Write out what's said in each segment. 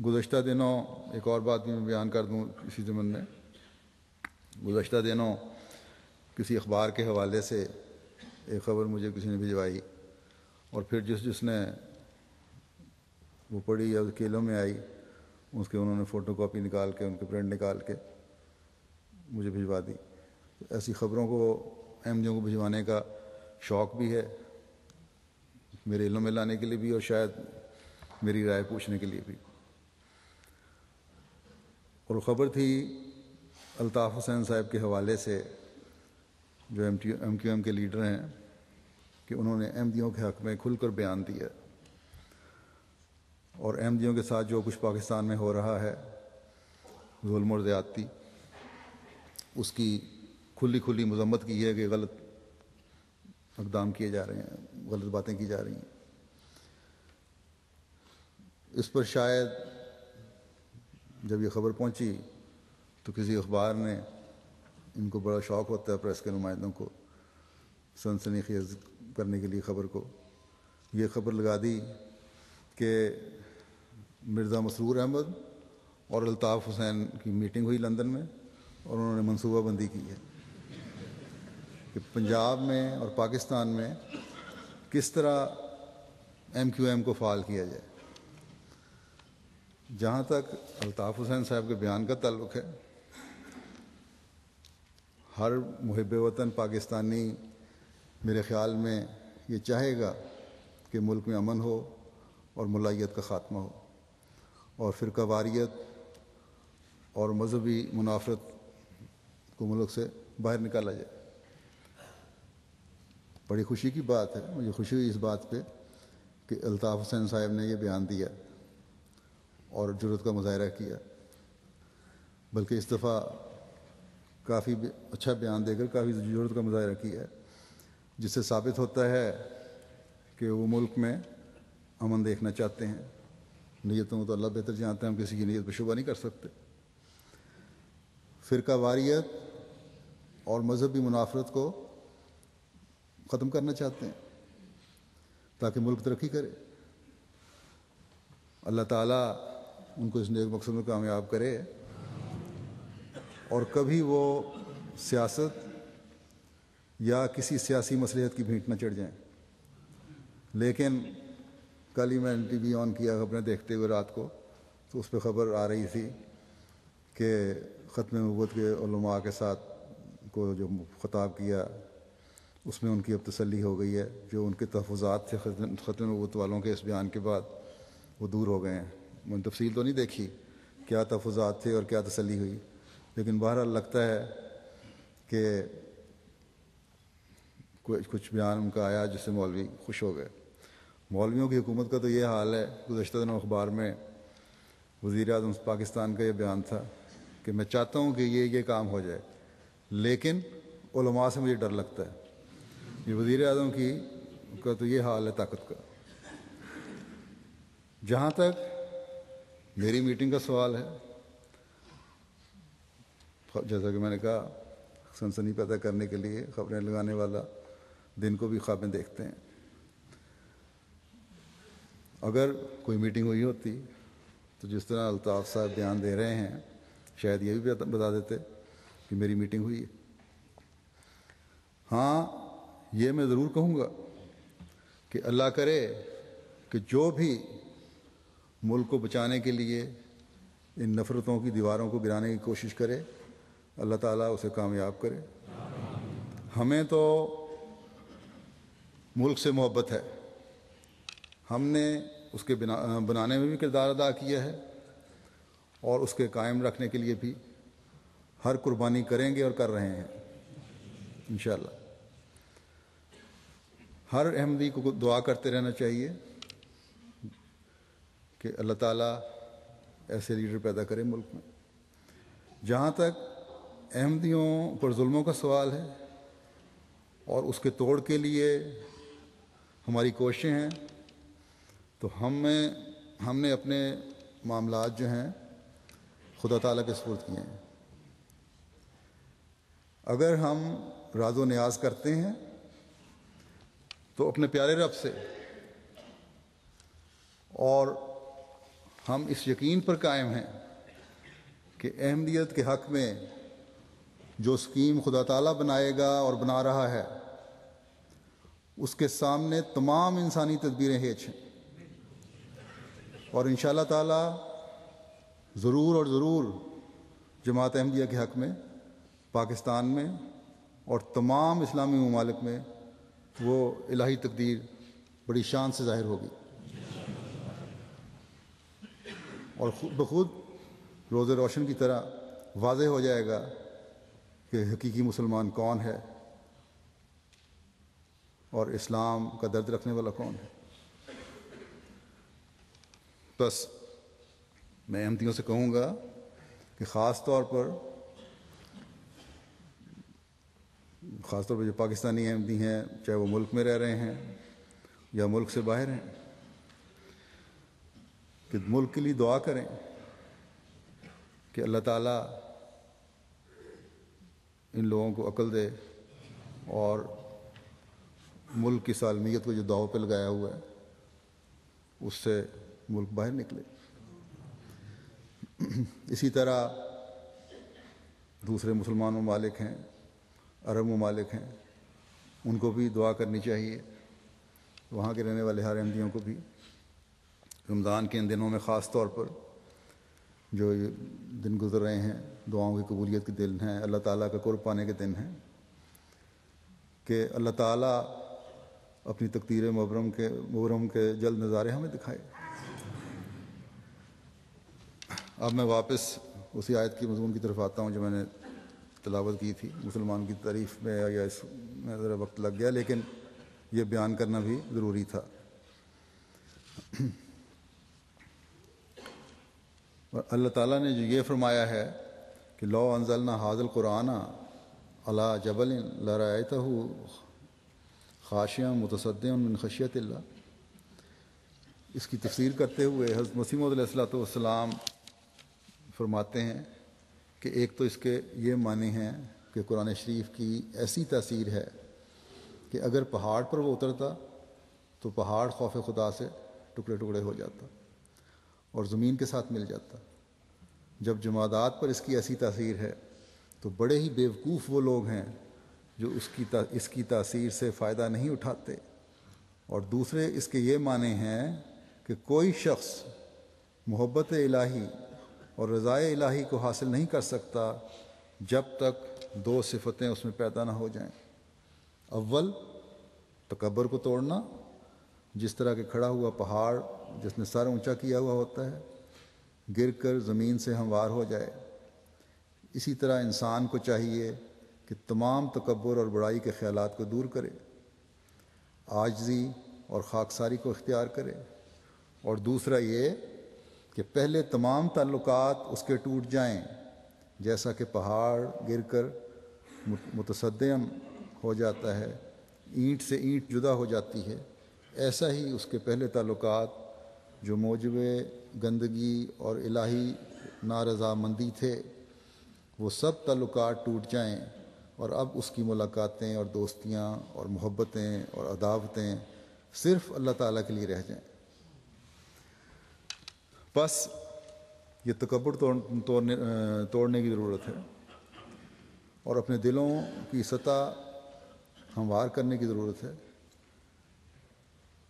گزشتہ دنوں ایک اور بات بھی میں بیان کر دوں اسی ضمن میں. گزشتہ دنوں کسی اخبار کے حوالے سے ایک خبر مجھے کسی نے بھجوائی، اور پھر جس نے وہ پڑھی یا کیلوں میں آئی اس کے انہوں نے فوٹو کاپی نکال کے ان کے پرنٹ نکال کے مجھے بھجوا دی. ایسی خبروں کو احمدیوں کو بھجوانے کا شوق بھی ہے، میرے علم میں لانے کے لیے بھی اور شاید میری رائے پوچھنے کے لیے بھی. اور وہ خبر تھی الطاف حسین صاحب کے حوالے سے، جو ایم کیو ایم کے لیڈر ہیں، کہ انہوں نے احمدیوں کے حق میں کھل کر بیان دیا اور احمدیوں کے ساتھ جو کچھ پاکستان میں ہو رہا ہے ظلم اور زیادتی، اس کی کھلی مذمت کی ہے کہ غلط اقدام کیے جا رہے ہیں، غلط باتیں کی جا رہی ہیں. اس پر شاید جب یہ خبر پہنچی تو کسی اخبار نے، ان کو بڑا شوق ہوتا ہے پریس کے نمائندوں کو سنسنی خیز کرنے کے لیے خبر کو، یہ خبر لگا دی کہ مرزا مسرور احمد اور الطاف حسین کی میٹنگ ہوئی لندن میں اور انہوں نے منصوبہ بندی کی ہے کہ پنجاب میں اور پاکستان میں کس طرح ایم کیو ایم کو فعال کیا جائے. جہاں تک الطاف حسین صاحب کے بیان کا تعلق ہے، ہر محب وطن پاکستانی میرے خیال میں یہ چاہے گا کہ ملک میں امن ہو اور ملائیت کا خاتمہ ہو اور فرقہ واریت اور مذہبی منافرت کو ملک سے باہر نکالا جائے. بڑی خوشی کی بات ہے، مجھے خوشی ہوئی اس بات پہ کہ الطاف حسین صاحب نے یہ بیان دیا اور جرأت کا مظاہرہ کیا، بلکہ اس دفعہ کافی اچھا بیان دے کر کافی جرأت کا مظاہرہ کیا ہے، جس سے ثابت ہوتا ہے کہ وہ ملک میں امن دیکھنا چاہتے ہیں. نیتوں تو اللہ بہتر جانتے ہیں، ہم کسی کی نیت پہ شبہ نہیں کر سکتے. فرقہ واریت اور مذہبی منافرت کو ختم کرنا چاہتے ہیں تاکہ ملک ترقی کرے. اللہ تعالیٰ ان کو اس نیک مقصد میں کامیاب کرے اور کبھی وہ سیاست یا کسی سیاسی مصلحت کی بھینٹ نہ چڑھ جائیں. لیکن کل ہی میں نے ٹی وی آن کیا خبریں دیکھتے ہوئے رات کو، تو اس پہ خبر آ رہی تھی کہ ختم نبوت کے علماء کے ساتھ کو جو خطاب کیا اس میں ان کی اب تسلی ہو گئی ہے. جو ان کے تحفظات تھے ختم نبوت والوں کے اس بیان کے بعد وہ دور ہو گئے ہیں. میں نے تفصیل تو نہیں دیکھی کیا تحفظات تھے اور کیا تسلی ہوئی، لیکن بہرحال لگتا ہے کہ کچھ بیان ان کا آیا جس سے مولوی خوش ہو گئے. مولویوں کی حکومت کا تو یہ حال ہے. گزشتہ دنوں اخبار میں وزیر اعظم پاکستان کا یہ بیان تھا کہ میں چاہتا ہوں کہ یہ کام ہو جائے، لیکن علماء سے مجھے ڈر لگتا ہے. یہ وزیر اعظم کا تو یہ حال ہے طاقت کا. جہاں تک میری میٹنگ کا سوال ہے، جیسا کہ میں نے کہا سنسنی پیدا کرنے کے لیے خبریں لگانے والا دن کو بھی خوابیں دیکھتے ہیں. اگر کوئی میٹنگ ہوئی ہوتی تو جس طرح الطاف صاحب بیان دے رہے ہیں شاید یہ بھی بتا دیتے کہ میری میٹنگ ہوئی ہے. ہاں یہ میں ضرور کہوں گا کہ اللہ کرے کہ جو بھی ملک کو بچانے کے لیے ان نفرتوں کی دیواروں کو گرانے کی کوشش کرے، اللہ تعالیٰ اسے کامیاب کرے. ہمیں تو ملک سے محبت ہے، ہم نے اس کے بنانے میں بھی کردار ادا کیا ہے اور اس کے قائم رکھنے کے لیے بھی ہر قربانی کریں گے اور کر رہے ہیں انشاءاللہ. ہر احمدی کو دعا کرتے رہنا چاہیے کہ اللہ تعالیٰ ایسے لیڈر پیدا کرے ملک میں. جہاں تک احمدیوں پر ظلموں کا سوال ہے اور اس کے توڑ کے لیے ہماری کوششیں ہیں، تو ہم نے اپنے معاملات جو ہیں خدا تعالیٰ کے سپرد کیے ہیں. اگر ہم راز و نیاز کرتے ہیں تو اپنے پیارے رب سے اور ہم اس یقین پر قائم ہیں کہ احمدیت کے حق میں جو اسکیم خدا تعالیٰ بنائے گا اور بنا رہا ہے اس کے سامنے تمام انسانی تدبیریں ہیچ ہیں، اور انشاءاللہ تعالیٰ ضرور اور ضرور جماعت احمدیہ کے حق میں پاکستان میں اور تمام اسلامی ممالک میں وہ الہی تقدیر بڑی شان سے ظاہر ہوگی، اور خود بخود روز روشن کی طرح واضح ہو جائے گا کہ حقیقی مسلمان کون ہے اور اسلام کا درد رکھنے والا کون ہے۔ بس میں احمدیوں سے کہوں گا کہ خاص طور پر جو پاکستانی احمدی ہیں، چاہے وہ ملک میں رہ رہے ہیں یا ملک سے باہر ہیں، کہ ملک کے لیے دعا کریں کہ اللہ تعالیٰ ان لوگوں کو عقل دے اور ملک کی سالمیت کو جو داؤ پہ لگایا ہوا ہے اس سے ملک باہر نکلے۔ اسی طرح دوسرے مسلمان ممالک ہیں، عرب ممالک ہیں، ان کو بھی دعا کرنی چاہیے، وہاں کے رہنے والے ہر احمدیوں کو بھی رمضان کے ان دنوں میں خاص طور پر جو یہ دن گزر رہے ہیں دعاؤں کی قبولیت کے دن ہیں، اللہ تعالیٰ کا قرب پانے کے دن ہیں، کہ اللہ تعالیٰ اپنی تقدیر مبرم کے جلد نظارے ہمیں دکھائے۔ اب میں واپس اسی آیت کی مضمون کی طرف آتا ہوں جو میں نے تلاوت کی تھی۔ مسلمان کی تعریف میں یا اس میں ذرا وقت لگ گیا، لیکن یہ بیان کرنا بھی ضروری تھا۔ اور اللہ تعالیٰ نے جو یہ فرمایا ہے کہ لو انزلنا ھذا القرآن علی جبل لرأیتہ خاشعا متصدعا من خشیۃ اللہ، اس کی تفسیر کرتے ہوئے حضرت مسیح موعود علیہ السلام فرماتے ہیں کہ ایک تو اس کے یہ معنی ہیں کہ قرآن شریف کی ایسی تاثیر ہے کہ اگر پہاڑ پر وہ اترتا تو پہاڑ خوف خدا سے ٹکڑے ٹکڑے ہو جاتا اور زمین کے ساتھ مل جاتا۔ جب جمادات پر اس کی ایسی تاثیر ہے تو بڑے ہی بیوقوف وہ لوگ ہیں جو اس کی تاثیر سے فائدہ نہیں اٹھاتے۔ اور دوسرے اس کے یہ معنی ہیں کہ کوئی شخص محبت الہی اور رضائے الہی کو حاصل نہیں کر سکتا جب تک دو صفتیں اس میں پیدا نہ ہو جائیں۔ اول، تکبر کو توڑنا، جس طرح کہ کھڑا ہوا پہاڑ جس نے سر اونچا کیا ہوا ہوتا ہے گر کر زمین سے ہموار ہو جائے، اسی طرح انسان کو چاہیے کہ تمام تکبر اور بڑائی کے خیالات کو دور کرے، عاجزی اور خاکساری کو اختیار کرے۔ اور دوسرا یہ کہ پہلے تمام تعلقات اس کے ٹوٹ جائیں، جیسا کہ پہاڑ گر کر متصدم ہو جاتا ہے، اینٹ سے اینٹ جدا ہو جاتی ہے، ایسا ہی اس کے پہلے تعلقات جو موجب گندگی اور الہی نارضامندی تھے وہ سب تعلقات ٹوٹ جائیں، اور اب اس کی ملاقاتیں اور دوستیاں اور محبتیں اور عداوتیں صرف اللہ تعالیٰ کے لیے رہ جائیں۔ بس یہ تکبر توڑنے کی ضرورت ہے اور اپنے دلوں کی سطح ہموار کرنے کی ضرورت ہے۔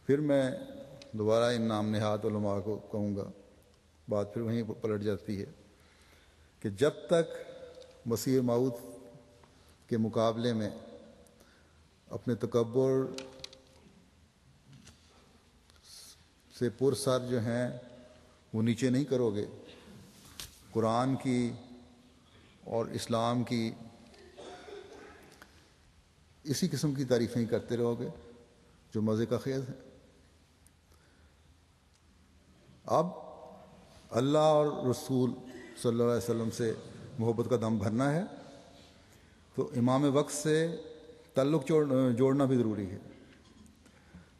پھر میں دوبارہ ان نام نہاد علماء کو کہوں گا، بات پھر وہیں پلٹ جاتی ہے کہ جب تک مسیح موعود کے مقابلے میں اپنے تکبر سے پرسر جو ہیں وہ نیچے نہیں کرو گے، قرآن کی اور اسلام کی اسی قسم کی تعریفیں کرتے رہو گے جو مزے کا خیز ہے۔ اب اللہ اور رسول صلی اللہ علیہ وسلم سے محبت کا دم بھرنا ہے تو امام وقت سے تعلق جوڑنا بھی ضروری ہے۔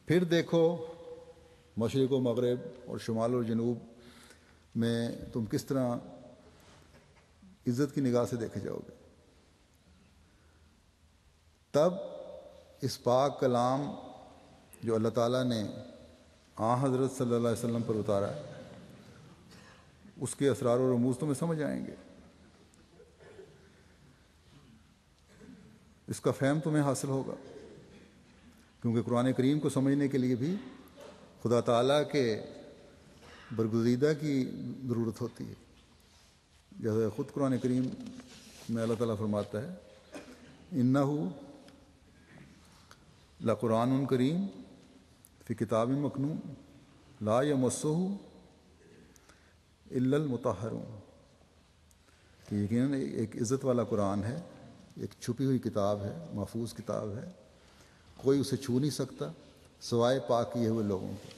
پھر دیکھو مشرق و مغرب اور شمال و جنوب میں تم کس طرح عزت کی نگاہ سے دیکھے جاؤ گے۔ تب اس پاک کلام جو اللہ تعالیٰ نے حضرت صلی اللہ علیہ وسلم پر اتارا ہے اس کے اسرار و رموز تمہیں سمجھ آئیں گے، اس کا فہم تمہیں حاصل ہوگا، کیونکہ قرآن کریم کو سمجھنے کے لیے بھی خدا تعالیٰ کے برگزیدہ کی ضرورت ہوتی ہے۔ جیسے خود قرآن کریم میں اللہ تعالیٰ فرماتا ہے انہو لقرآن کریم فی کتاب مکنون لا یمسہ الا المطہرون، کہ یقیناً ایک عزت والا قرآن ہے، ایک چھپی ہوئی کتاب ہے، محفوظ کتاب ہے، کوئی اسے چھو نہیں سکتا سوائے پاک کیے ہوئے لوگوں کو۔